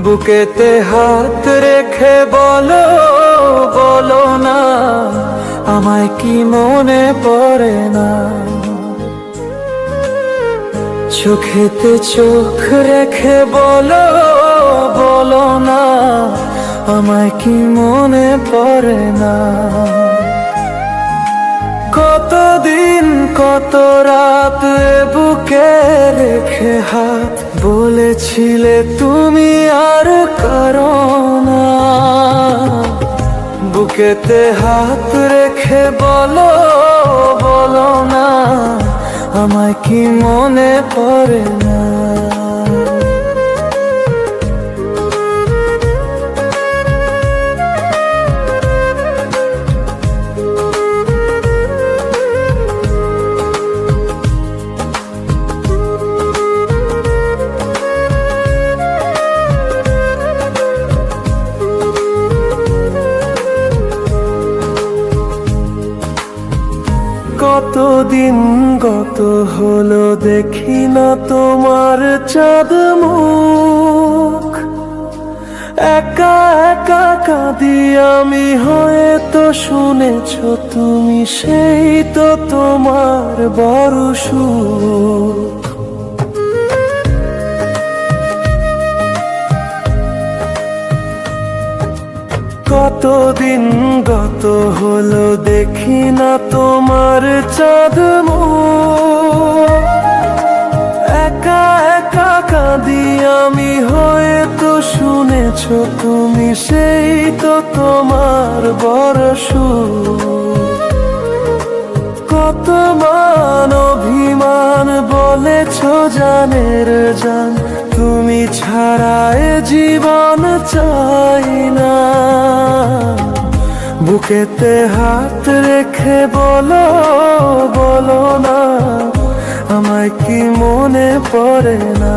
বুকেতে হাত রেখে বলো, বলো না আমায় কি মনে পড়ে না। চোখেতে চোখ রেখে বলো, বলো না আমায় কি মনে পড়ে না। কতদিন কত রাত বুকে রেখে হাত বলেছিলে তুমি আর কারো না। বুকেতে হাত রেখে বলো, বলো না আমায় কি মনে পড়ে না। কতদিন গত হলো দেখি না তোমার চাঁদ মুখ। একা একা কাঁদি আমি, হয়তো শুনেছ তুমি, সেই তো তোমার বড় সুখ। কতদিন গত হলো দেখি না তোমার চাঁদ মুখ। একা একা কাঁদি আমি, হয়তো শুনেছ তুমি, সেই তো তোমার বড় সুখ। কত মান অভিমান বলেছ জানের জান, তুমি ছাড়া এ জীবন চাই না। বুকেতে হাত রেখে বলো, বলো না আমায় কি মনে পড়ে না।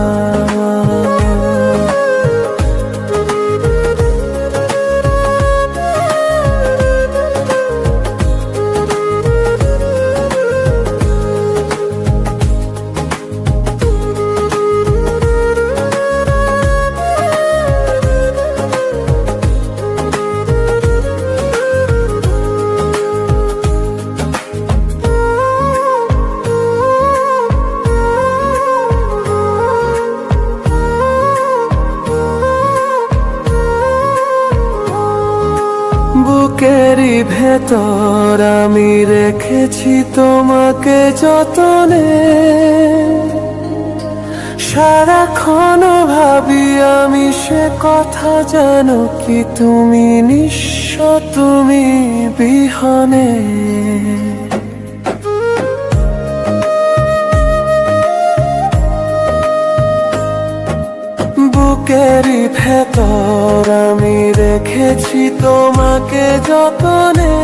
বুকেরই ভেতর আমি রেখেছি তোমাকে যতনে। সারাক্ষণ ভাবি আমি সে কথা, জানো কি তুমি নিঃস্ব, তুমি বিহনে। বুকেরই ভেতর আমি রেখেছি তোমাকে যতনে।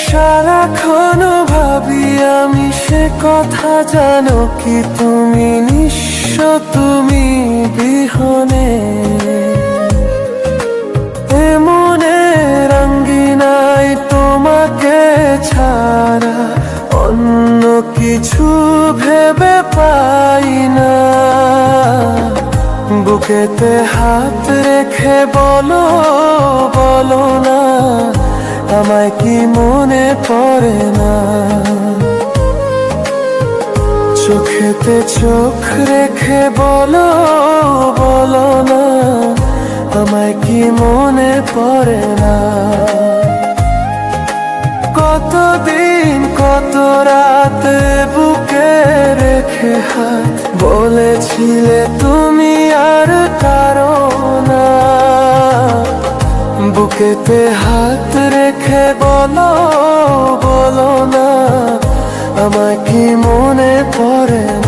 সারাক্ষণ ভাবি আমি সে কথা, জানো কি তুমি নিঃস্ব, তুমি বিহনে। এমনে রঙ্গিনাই তোমাকে ছাড়া অন্য কিছু ভেবে পাই না। বুকেতে হাত রেখে বলো, বলো না আমায় কি মনে পড়ে না। চোখেতে চোখ রেখে বলো, বলো না আমায় কি মনে পড়ে না। কতদিন কত রাত বুকে রেখে হাত বলেছিলে তুমি আর কারো না। বুকেতে হাত রেখে বলো, বলো না আমায় কি মনে পড়ে না।